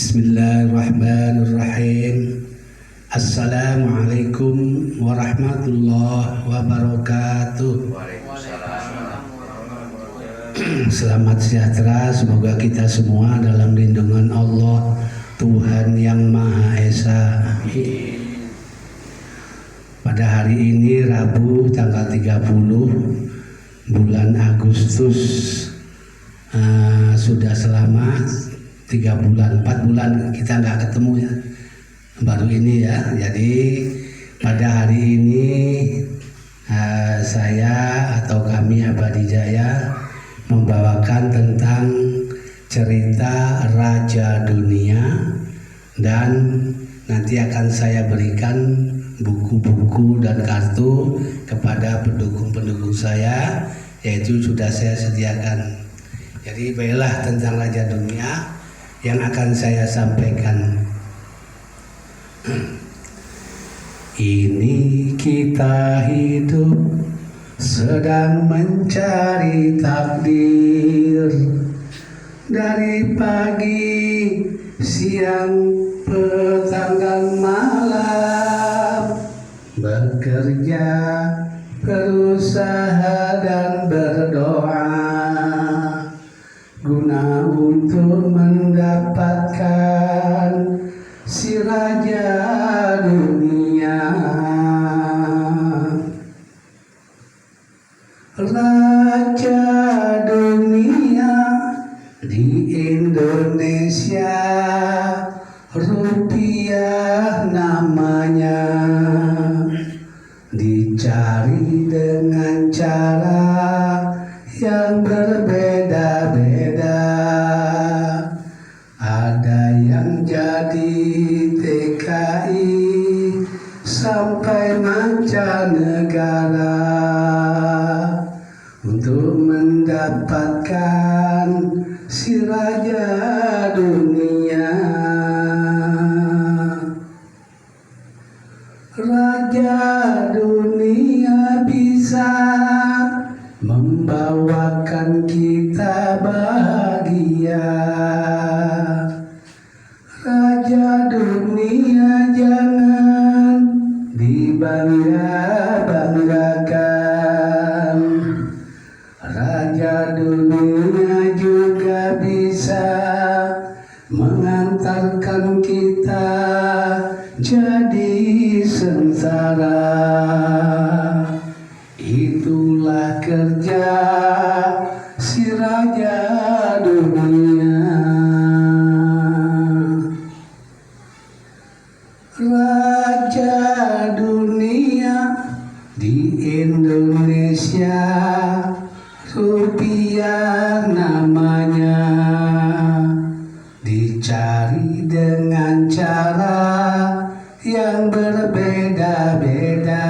Bismillahirrahmanirrahim. Assalamualaikum warahmatullahi wabarakatuh. Selamat sejahtera, semoga kita semua dalam lindungan Allah Tuhan yang Maha Esa. Pada hari ini Rabu tanggal 30 bulan Agustus, sudah selama 4 bulan kita nggak ketemu ya, baru ini ya. Jadi pada hari ini saya atau kami Abadi Jaya membawakan tentang cerita Raja Dunia, dan nanti akan saya berikan buku-buku dan kartu kepada pendukung-pendukung saya, yaitu sudah saya sediakan. Jadi baiklah, tentang Raja Dunia yang akan saya sampaikan. Ini kita hidup sedang mencari takdir, dari pagi, siang, petang dan malam, bekerja, berusaha dan berdoa, guna untuk mendapatkan si Raja Dunia. Raja Dunia di Indonesia, rupiah namanya, dicari dengan cara yang berbeda-beda. Ada yang jadi TKI sampai mancanegara untuk mendapatkan si Raja Dunia. Raja Dunia bisa membawakan kita bahagia. Raja Dunia jangan dibangga-banggakan. Raja Dunia juga bisa mengantarkan kita jadi sengsara. Itulah kerja si Raja Dunia. Raja Dunia di Indonesia, rupiah namanya, dicari dengan cara yang berbeda-beda.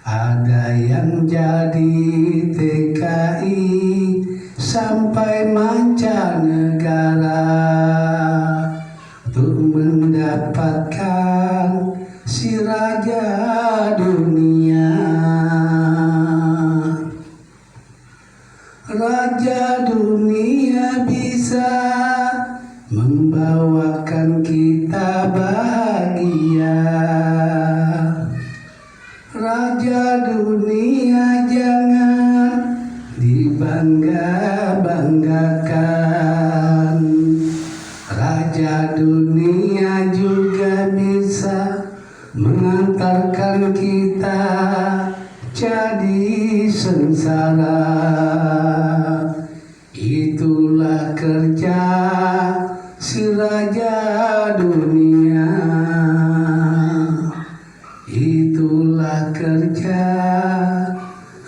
Ada yang jadi TKI sampai mancanegara untuk mendapatkan si Raja Dunia. Raja Dunia bisa membawakan kita bahagia. Raja Dunia jangan dibangga-banggakan. Raja Dunia juga bisa mengantarkan kita jadi sengsara. Itulah kerja si Raja Dunia. Itulah kerja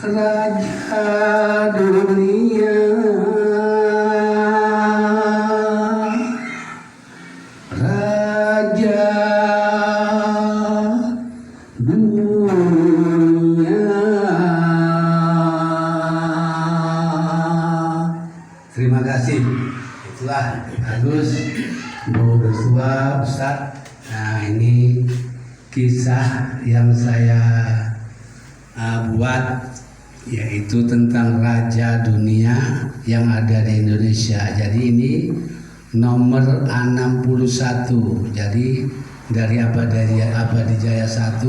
Raja Dunia. Raja Dunia. Terima kasih. Itulah bagus Bu Ketua Ustaz. Nah, ini kisah yang saya buat, yaitu tentang Raja Dunia yang ada di Indonesia. Jadi ini nomor 61. Jadi dari Abadi Jaya 1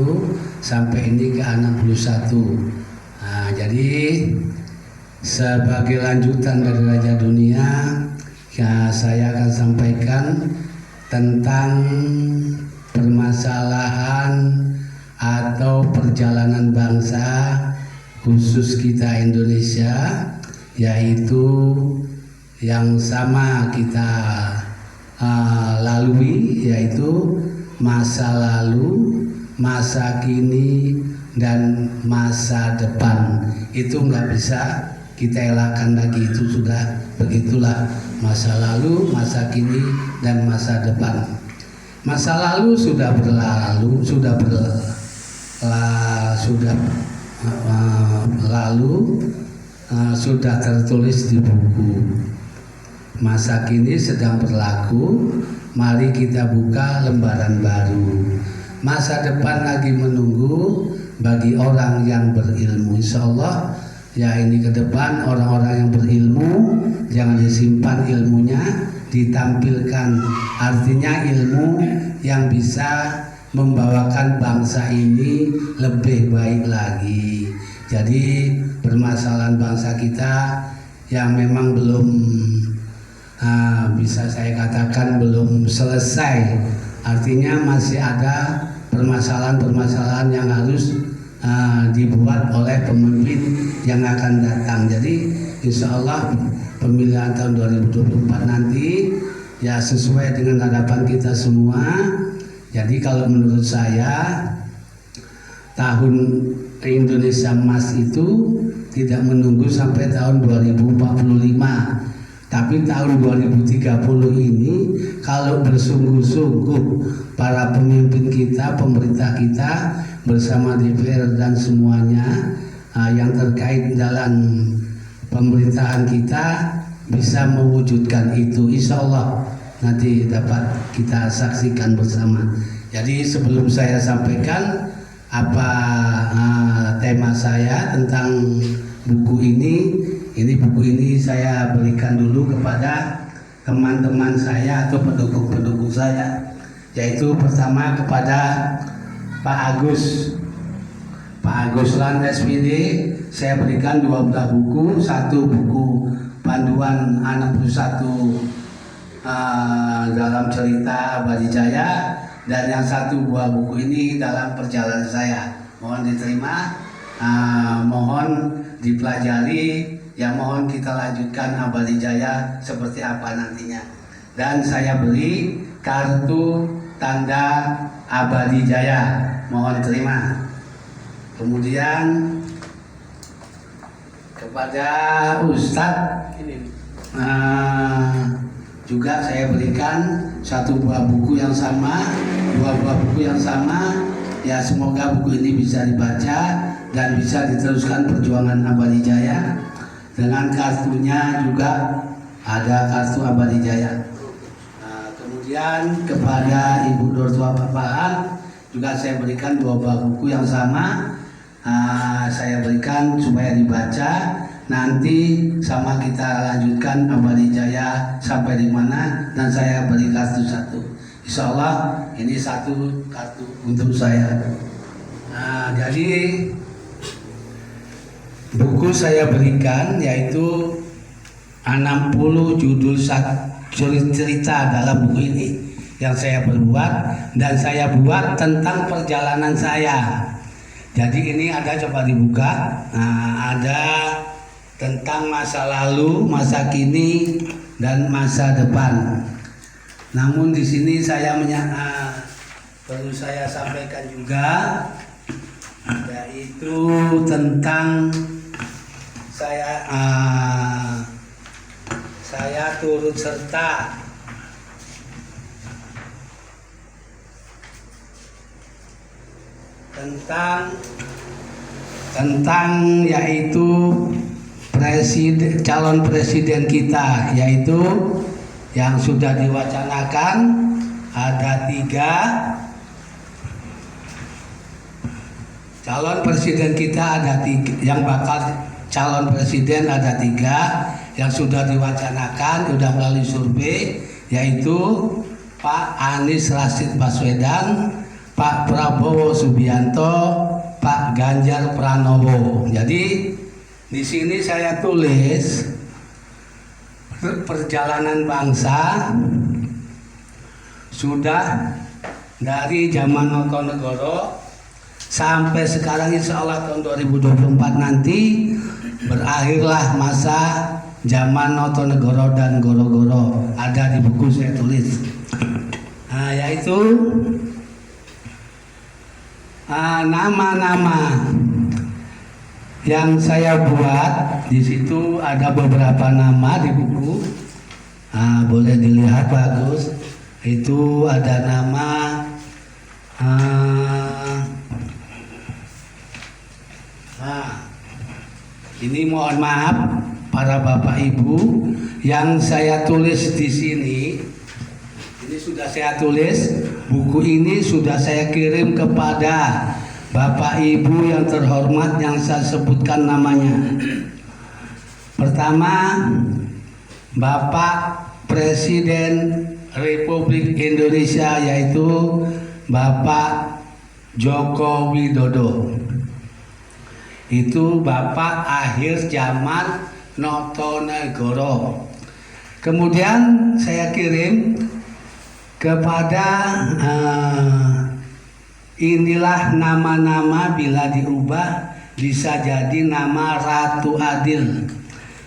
sampai ini ke 61. Nah, jadi sebagai lanjutan dari Raja Dunia, ya, saya akan sampaikan tentang permasalahan atau perjalanan bangsa khusus kita Indonesia, yaitu yang sama kita lalui, yaitu masa lalu, masa kini, dan masa depan. Itu nggak bisa kita elakkan lagi, itu sudah begitulah, masa lalu, masa kini, dan masa depan. Masa lalu sudah berlalu, sudah tertulis di buku. Masa kini sedang berlaku, mari kita buka lembaran baru. Masa depan lagi menunggu bagi orang yang berilmu. Insya Allah, ya, ini ke depan orang-orang yang berilmu, jangan disimpan ilmunya, ditampilkan. Artinya ilmu yang bisa membawakan bangsa ini lebih baik lagi. Jadi permasalahan bangsa kita yang memang belum bisa saya katakan belum selesai, artinya masih ada permasalahan-permasalahan yang harus dibuat oleh pemimpin yang akan datang. Jadi insya Allah pemilihan tahun 2024 nanti ya sesuai dengan harapan kita semua. Jadi kalau menurut saya tahun Indonesia Emas itu tidak menunggu sampai tahun 2045, tapi tahun 2030 ini kalau bersungguh-sungguh para pemimpin kita, pemerintah kita bersama DPR dan semuanya yang terkait dalam pemerintahan kita bisa mewujudkan itu, insya Allah nanti dapat kita saksikan bersama. Jadi sebelum saya sampaikan apa tema saya tentang buku ini buku ini saya berikan dulu kepada teman-teman saya atau pendukung-pendukung saya, yaitu pertama kepada Pak Agus Lan SPD. Saya berikan 2 buah buku, satu buku panduan 61 dalam cerita Abadi Jaya, dan yang satu buah buku ini dalam perjalanan saya. Mohon diterima, mohon dipelajari, ya, mohon kita lanjutkan Abadi Jaya seperti apa nantinya. Dan saya beri kartu tanda Abadi Jaya, mohon terima. Kemudian kepada Ustadz juga saya berikan 1 buah buku yang sama, 2 buah buku yang sama. Ya, semoga buku ini bisa dibaca dan bisa diteruskan perjuangan Abadi Jaya. Dengan kartunya juga ada kartu Abadi Jaya. Kemudian kepada Ibu Dortua Papaan juga saya berikan 2 buah buku yang sama. Saya berikan supaya dibaca. Nanti sama kita lanjutkan Abadi Jaya sampai di mana, dan saya beri kartu 1. Insya Allah ini 1 kartu untuk saya. Jadi buku saya berikan yaitu 60 judul cerita dalam buku ini yang saya perbuat, dan saya buat tentang perjalanan saya. Jadi ini ada, coba dibuka. Ada tentang masa lalu, masa kini, dan masa depan. Namun di sini saya perlu saya sampaikan juga, yaitu tentang saya turut serta tentang yaitu calon presiden kita, yaitu yang sudah diwacanakan ada 3 calon presiden kita, ada 3 yang bakal calon presiden, ada 3 yang sudah diwacanakan, sudah melalui survei, yaitu Pak Anies Rashid Baswedan, Pak Prabowo Subianto, Pak Ganjar Pranowo. Jadi di sini saya tulis perjalanan bangsa sudah dari zaman Notonegoro sampai sekarang, insya Allah tahun 2024 nanti berakhirlah masa zaman Notonegoro dan Goro-Goro. Ada di buku saya tulis. Nah, yaitu nama-nama yang saya buat. Di situ ada beberapa nama di buku. Boleh dilihat, bagus. Itu ada nama ini mohon maaf para bapak ibu yang saya tulis di sini. Ini sudah saya tulis, buku ini sudah saya kirim kepada bapak ibu yang terhormat yang saya sebutkan namanya. Pertama, Bapak Presiden Republik Indonesia, yaitu Bapak Joko Widodo. Itu Bapak akhir zaman Notonegoro. Kemudian saya kirim kepada inilah nama-nama bila diubah bisa jadi nama Ratu Adil,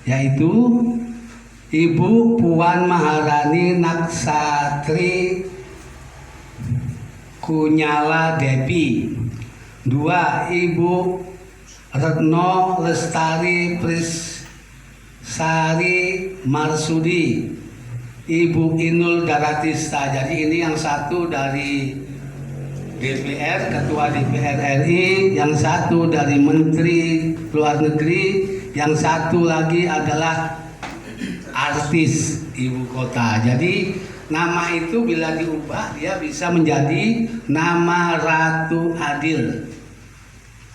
yaitu Ibu Puan Maharani Naksatri Kunyala Devi. 2. Ibu Retno Lestari Prisari Marsudi, Ibu Inul Daratista. Jadi ini yang satu dari DPR, Ketua DPR RI, yang satu dari Menteri Luar Negeri, yang satu lagi adalah artis ibu kota. Jadi nama itu bila diubah dia bisa menjadi nama Ratu Adil.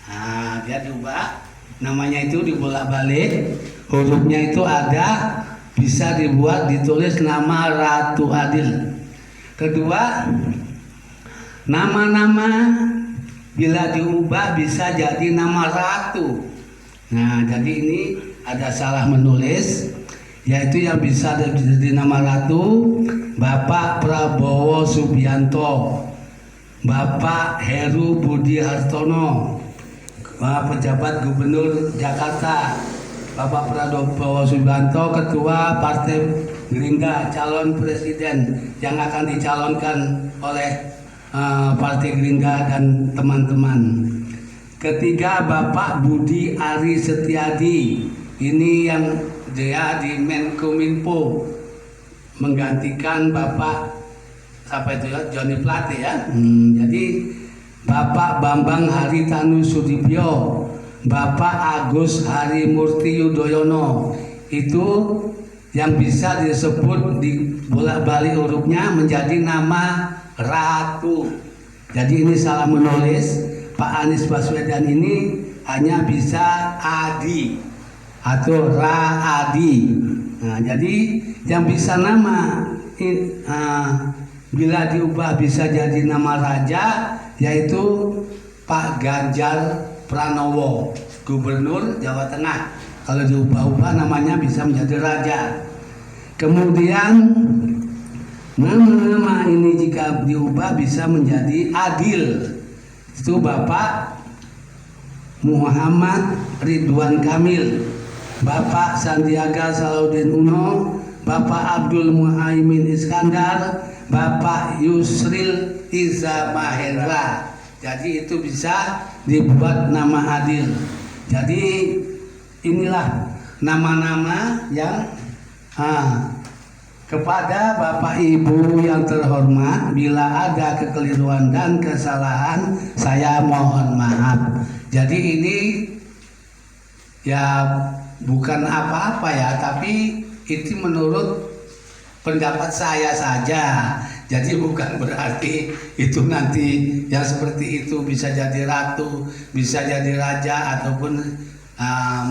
Nah, dia diubah namanya itu dibolak-balik, hurufnya itu ada, bisa dibuat ditulis nama Ratu Adil. Kedua, nama-nama bila diubah bisa jadi nama ratu. Nah, jadi ini ada salah menulis, yaitu yang bisa jadi nama ratu Bapak Prabowo Subianto, Bapak Heru Budi Hartono, pejabat Gubernur Jakarta, Bapak Prabowo Subianto, Ketua Partai Gerindra, calon presiden yang akan dicalonkan oleh Partai Gerindra dan teman-teman. Ketiga, Bapak Budi Ari Setiadi. Ini yang dia di Menkominfo menggantikan Bapak siapa itu ya, Joni Plate ya. Jadi Bapak Bambang Haritanu Sudibyo, Bapak Agus Harimurti Yudhoyono. Itu yang bisa disebut di bolak-balik hurufnya menjadi nama Ratu. Jadi ini salah menulis. Pak Anies Baswedan ini hanya bisa Adi atau Raadi. Nah, jadi yang bisa nama bila diubah bisa jadi nama raja, yaitu Pak Ganjar Pranowo, Gubernur Jawa Tengah. Kalau diubah-ubah namanya bisa menjadi raja. Kemudian nama-nama ini jika diubah bisa menjadi adil. Itu Bapak Muhammad Ridwan Kamil, Bapak Sandiaga Salahuddin Uno, Bapak Abdul Muhaimin Iskandar, Bapak Yusril Iza Mahendra. Jadi itu bisa dibuat nama adil. Jadi inilah nama-nama yang kepada Bapak Ibu yang terhormat, bila ada kekeliruan dan kesalahan saya mohon maaf. Jadi ini ya bukan apa-apa ya, tapi itu menurut pendapat saya saja. Jadi bukan berarti itu nanti yang seperti itu bisa jadi ratu, bisa jadi raja, ataupun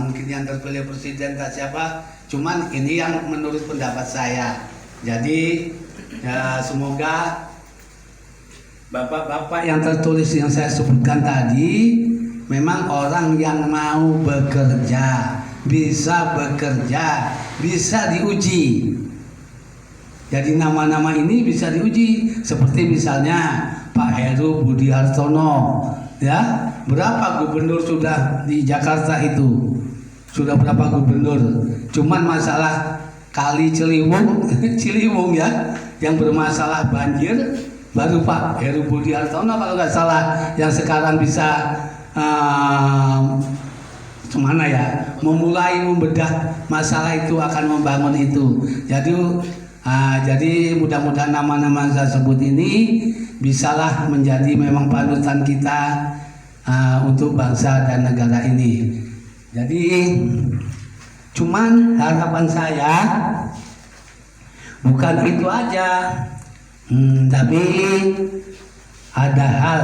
mungkin yang terpilih presiden atau siapa. Cuman ini yang menurut pendapat saya. Jadi Ya, semoga bapak-bapak yang tertulis yang saya sebutkan tadi memang orang yang mau bekerja, bisa bekerja, bisa diuji. Jadi nama-nama ini bisa diuji, seperti misalnya Pak Heru Budi Hartono, ya, berapa gubernur sudah di Jakarta itu? Sudah berapa gubernur? Cuman masalah Kali Ciliwung, Ciliwung ya, yang bermasalah banjir, baru Pak Heru Budi Hartono kalau nggak salah yang sekarang bisa kemana ya, memulai membedah masalah itu, akan membangun itu. Jadi mudah-mudahan nama-nama saya sebut ini bisalah menjadi memang panutan kita untuk bangsa dan negara ini. Jadi cuman harapan saya bukan itu aja, tapi ada hal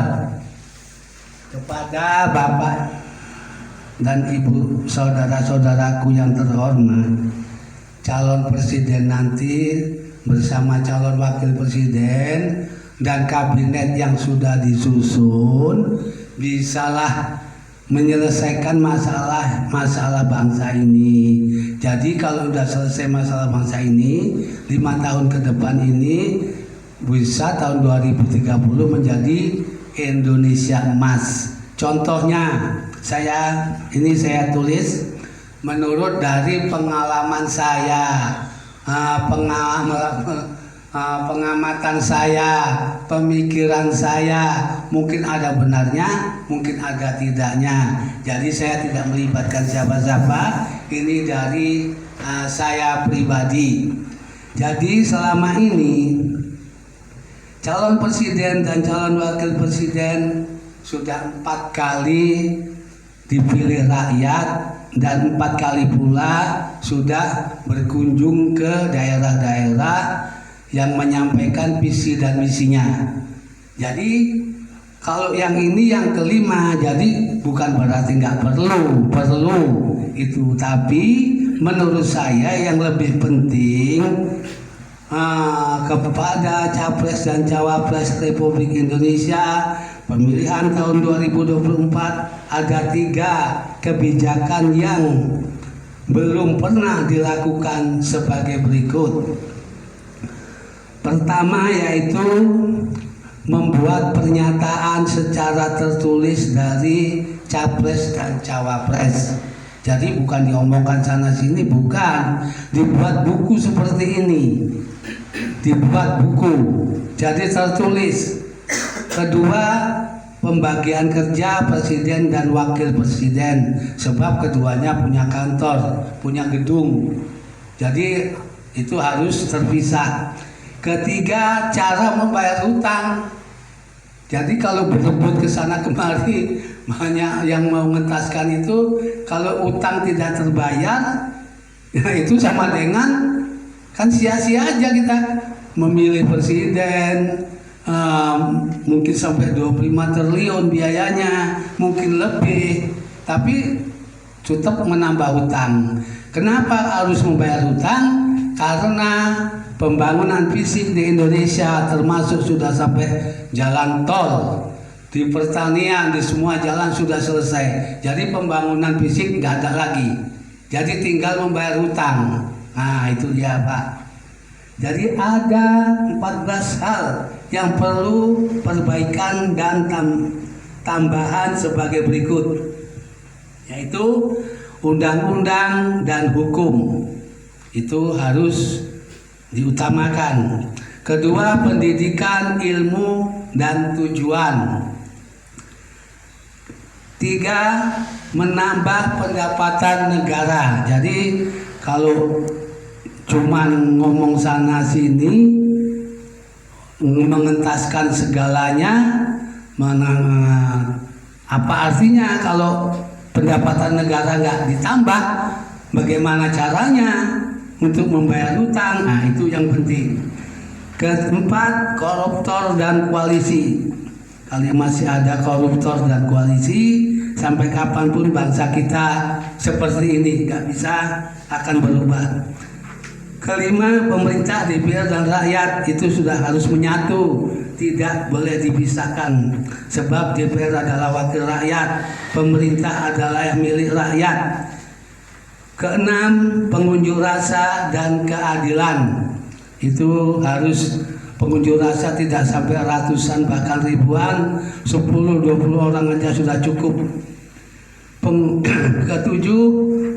kepada Bapak dan Ibu saudara-saudaraku yang terhormat, calon presiden nanti bersama calon wakil presiden dan kabinet yang sudah disusun bisalah menyelesaikan masalah bangsa ini. Jadi kalau sudah selesai masalah bangsa ini, 5 tahun ke depan ini bisa tahun 2030 menjadi Indonesia emas. Contohnya saya tulis menurut dari pengalaman saya, pengamatan saya, pemikiran saya, mungkin ada benarnya, mungkin ada tidaknya. Jadi saya tidak melibatkan siapa-siapa, ini dari saya pribadi. Jadi selama ini calon presiden dan calon wakil presiden sudah 4 kali dipilih rakyat dan 4 kali pula sudah berkunjung ke daerah-daerah yang menyampaikan visi dan misinya. Jadi kalau yang ini yang kelima, jadi bukan berarti nggak perlu itu, tapi menurut saya yang lebih penting kepada Capres dan Cawapres Republik Indonesia pemilihan tahun 2024 ada 3 kebijakan yang belum pernah dilakukan sebagai berikut. Pertama yaitu membuat pernyataan secara tertulis dari Capres dan Cawapres. Jadi bukan diomongkan sana sini, bukan, dibuat buku seperti ini. Dibuat buku, jadi tertulis. Kedua, pembagian kerja presiden dan wakil presiden, sebab keduanya punya kantor, punya gedung. Jadi itu harus terpisah. Ketiga, cara membayar hutang. Jadi kalau berebut ke sana kemari, banyak yang mau mengentaskan itu, kalau utang tidak terbayar, ya itu sama dengan kan sia-sia aja kita memilih presiden. Mungkin sampai 25 triliun biayanya, mungkin lebih, tapi tetap menambah hutang. Kenapa harus membayar hutang? Karena pembangunan fisik di Indonesia termasuk sudah sampai jalan tol, di pertanian, di semua jalan sudah selesai. Jadi pembangunan fisik nggak ada lagi. Jadi tinggal membayar hutang. Nah itu dia Pak. Jadi ada 14 hal yang perlu perbaikan dan tambahan sebagai berikut, yaitu undang-undang dan hukum itu harus diutamakan. Kedua, pendidikan, ilmu dan tujuan. 3, menambah pendapatan negara. Jadi kalau cuman ngomong sana sini, mengentaskan segalanya, apa artinya kalau pendapatan negara nggak ditambah? Bagaimana caranya untuk membayar hutang? Nah itu yang penting. Keempat, koruptor dan koalisi. Kalau masih ada koruptor dan koalisi, sampai kapanpun bangsa kita seperti ini nggak bisa akan berubah. Kelima, pemerintah, DPR, dan rakyat itu sudah harus menyatu, tidak boleh dipisahkan. Sebab DPR adalah wakil rakyat, pemerintah adalah milik rakyat. Keenam, pengunjuk rasa dan keadilan. Itu harus pengunjuk rasa tidak sampai ratusan bahkan ribuan, 10-20 orang aja sudah cukup. Ketujuh,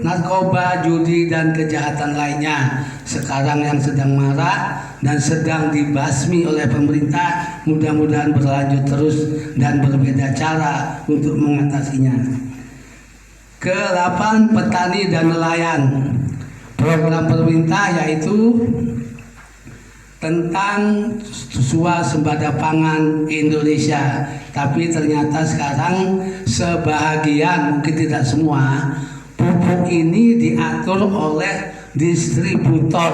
narkoba, judi, dan kejahatan lainnya sekarang yang sedang marak dan sedang dibasmi oleh pemerintah, mudah-mudahan berlanjut terus dan berbeda cara untuk mengatasinya. Ke-8, petani dan nelayan. Program pemerintah yaitu tentang swasembada pangan Indonesia, tapi ternyata sekarang sebahagian, mungkin tidak semua, pupuk ini diatur oleh distributor.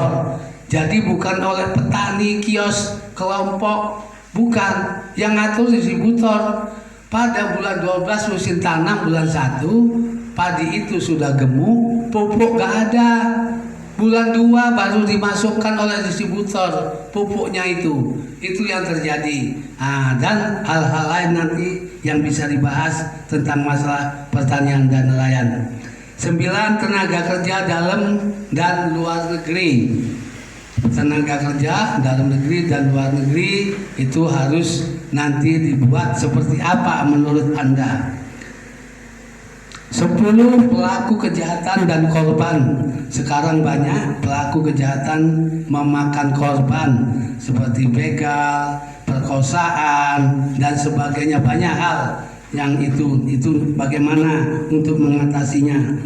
Jadi bukan oleh petani, kios, kelompok, bukan, yang ngatur distributor. Pada bulan 12 musim tanam, bulan 1 padi itu sudah gemuk, pupuk gak ada. Bulan 2 baru dimasukkan oleh distributor pupuknya itu yang terjadi. Dan hal-hal lain nanti yang bisa dibahas tentang masalah pertanian dan nelayan. 9, tenaga kerja dalam dan luar negeri. Tenaga kerja dalam negeri dan luar negeri itu harus nanti dibuat seperti apa menurut Anda. 10, pelaku kejahatan dan korban. Sekarang banyak pelaku kejahatan memakan korban seperti begal, perkosaan, dan sebagainya, banyak hal yang itu bagaimana untuk mengatasinya.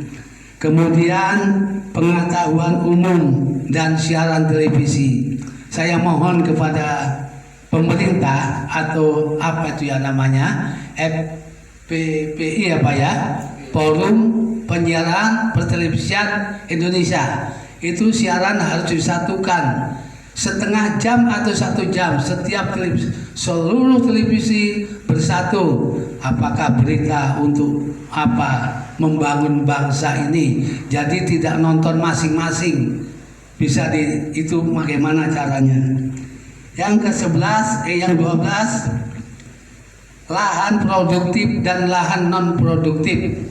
Kemudian pengetahuan umum dan siaran televisi. Saya mohon kepada pemerintah atau apa itu ya namanya, FPPI apa ya, Forum Penyiaran Pertelevisian Indonesia, itu siaran harus disatukan setengah jam atau 1 jam setiap televisi, seluruh televisi bersatu. Apakah berita untuk apa, membangun bangsa ini, jadi tidak nonton masing-masing, bisa itu bagaimana caranya. Yang ke-11, yang 12, lahan produktif dan lahan non produktif.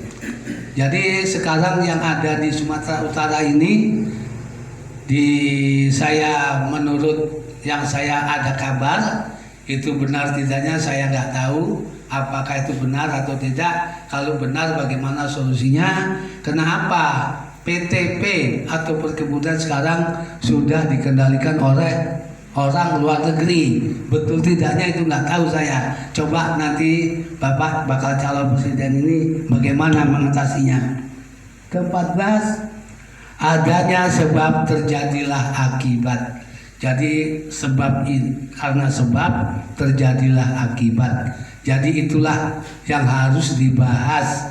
Jadi sekarang yang ada di Sumatera Utara ini, saya menurut yang saya ada kabar, itu benar tidaknya saya nggak tahu apakah itu benar atau tidak. Kalau benar bagaimana solusinya? Kenapa PTP atau perkebunan sekarang sudah dikendalikan oleh orang luar negeri? Betul tidaknya itu nggak tahu saya. Coba nanti Bapak bakal calon presiden ini bagaimana mengatasinya. Ke-14, adanya sebab terjadilah akibat. Jadi karena sebab terjadilah akibat. Jadi itulah yang harus dibahas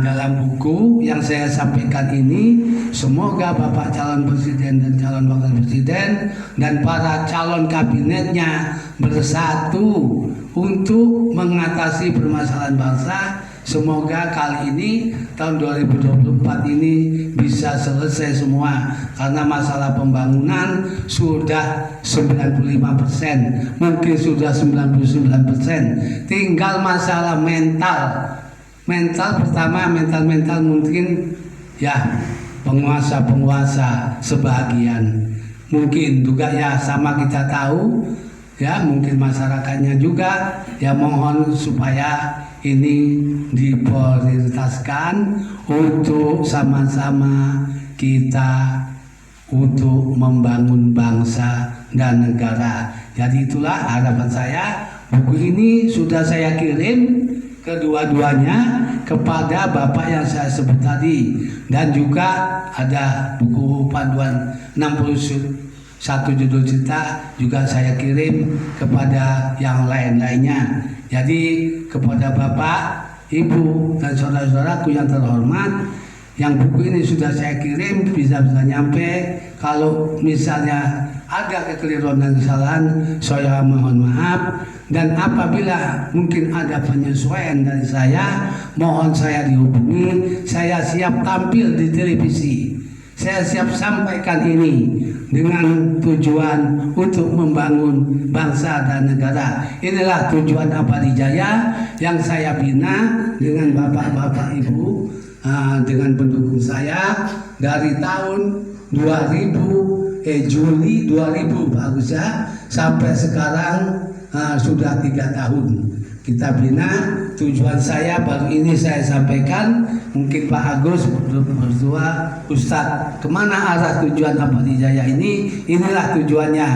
dalam buku yang saya sampaikan ini. Semoga Bapak calon presiden dan calon wakil presiden dan para calon kabinetnya bersatu untuk mengatasi permasalahan bangsa. Semoga kali ini tahun 2024 ini bisa selesai semua, karena masalah pembangunan sudah 95%, mungkin sudah 99%. Tinggal masalah mental pertama, mental mungkin ya penguasa sebagian, mungkin juga ya sama kita tahu ya, mungkin masyarakatnya juga ya, mohon supaya ini diprioritaskan untuk sama-sama kita untuk membangun bangsa dan negara. Jadi itulah harapan saya. Buku ini sudah saya kirim kedua-duanya kepada Bapak yang saya sebut tadi, dan juga ada buku panduan 61 judul cerita juga saya kirim kepada yang lain-lainnya. Jadi kepada Bapak, Ibu, dan saudara-saudaraku yang terhormat, yang buku ini sudah saya kirim bisa nyampe. Kalau misalnya ada kekeliruan dan kesalahan, saya mohon maaf. Dan apabila mungkin ada penyesuaian dari saya, mohon saya dihubungi. Saya siap tampil di televisi, saya siap sampaikan ini dengan tujuan untuk membangun bangsa dan negara. Inilah tujuan Abadi Jaya yang saya bina dengan bapak-bapak ibu, dengan pendukung saya dari tahun 2000 Juli 2000 Pak Agus ya, sampai sekarang sudah 3 tahun kita bina. Tujuan saya baru ini saya sampaikan, mungkin Pak Agus berdua, Ustadz, kemana arah tujuan Abadi Jaya ini? Inilah tujuannya.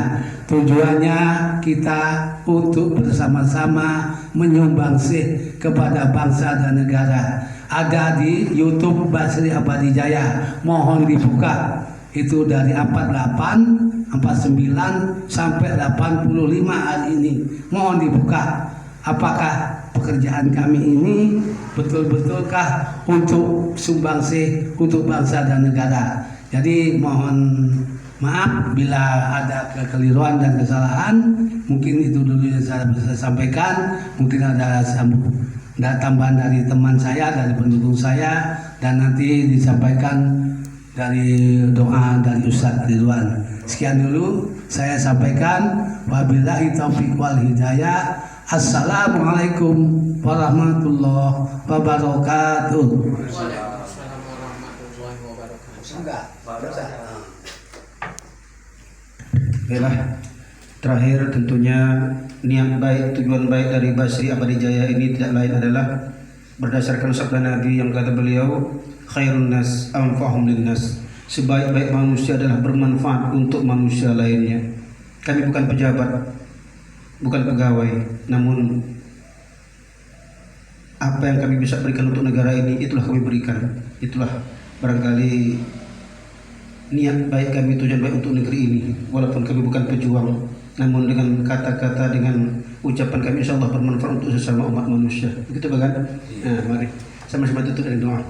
Tujuannya kita untuk bersama-sama menyumbangsih kepada bangsa dan negara. Ada di YouTube Basri Abadi Jaya, mohon dibuka. Itu dari 48, 49 sampai 85 hari ini. Mohon dibuka. Apakah pekerjaan kami ini betul-betulkah untuk sumbangsih untuk bangsa dan negara? Jadi mohon maaf bila ada kekeliruan dan kesalahan. Mungkin itu dulu yang saya bisa sampaikan. Mungkin ada tambahan dari teman saya, dari pendukung saya, dan nanti disampaikan dari doa dari Ustadz Ridwan. Sekian dulu saya sampaikan. Wabillahi taufiq wal hidayah. Assalamualaikum warahmatullahi wabarakatuh. Baiklah, terakhir tentunya niat baik, tujuan baik dari Basri Abadi Jaya ini tidak lain adalah berdasarkan sabda Nabi yang kata beliau, khairun nas anfa'hum linnas. Sebaik-baik manusia adalah bermanfaat untuk manusia lainnya. Kami bukan pejabat, bukan pegawai, namun apa yang kami bisa berikan untuk negara ini, itulah kami berikan. Itulah barangkali niat baik kami, tujuan baik untuk negeri ini. Walaupun kami bukan pejuang, namun dengan kata-kata, dengan ucapan kami insyaallah bermanfaat untuk sesama umat manusia. Begitu kan? Nah, mari sama-sama tutup dengan doa.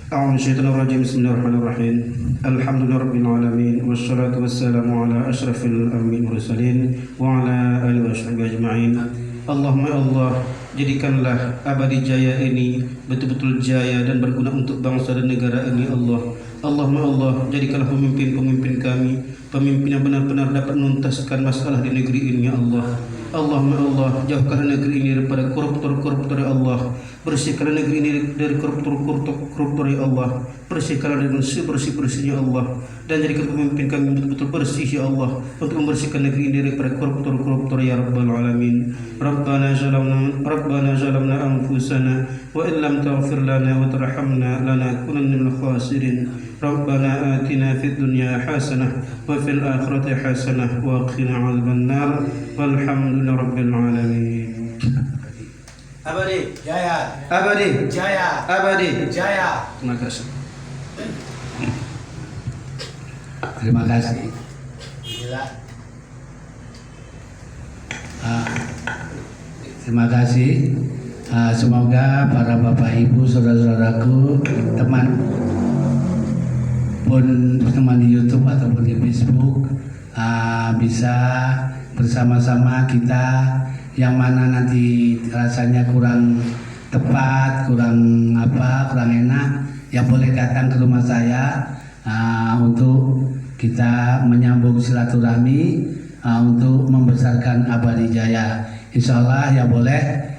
A'udzubillahi bismillahirrahmanirrahim. Alhamdulillahirabbil alamin wassalatu wassalamu ala asyrafil anbiya'i mursalin wa ala alihi washabihi ajma'in. Allahumma Allah, jadikanlah Abadi Jaya ini betul-betul jaya dan berguna untuk bangsa dan negara ini Allah. Allahumma Allah, jadikanlah pemimpin-pemimpin kami pemimpin yang benar-benar dapat menuntaskan masalah di negeri ini ya Allah. Allahumma Allah, jauhkan negeri ini daripada koruptor-koruptor ya Allah. Bersihkan negeri ini dari koruptor ya Allah. Bersihkan dengan sebersih-bersihnya Allah. Dan jadikan pemimpin kami betul-betul bersih ya Allah, untuk membersihkan negeri ini daripada koruptor-koruptor ya Rabbal Alamin. Rabbana zalamna anfusana wa illam taghfir lana wa tarhamna lanakunanna minal khasirin. Rabbana atina fid dunya hasanah wa fil akhirati hasanah wa qina adzabannar. Walhamdulillahi rabbil alamin. Abadi Jaya, Abadi Jaya, Abadi Jaya. Terima kasih. Terima kasih. Terima kasih. Semoga para bapak ibu, saudara-saudaraku, teman pun teman di YouTube ataupun di Facebook, bisa bersama-sama kita, yang mana nanti rasanya kurang tepat, kurang enak, ya boleh datang ke rumah saya untuk kita menyambung silaturahmi, untuk membesarkan Abadi Jaya. Insya Allah ya boleh,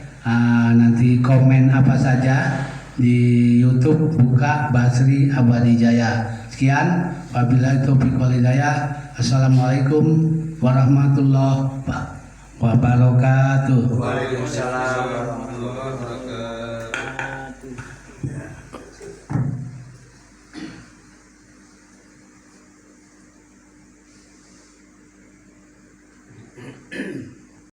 nanti komen apa saja di YouTube, buka Basri Abadi Jaya. Sekian, wabillahi taufiq wal hidayah. Assalamualaikum warahmatullahi wabarakatuh. Waalaikumsalam.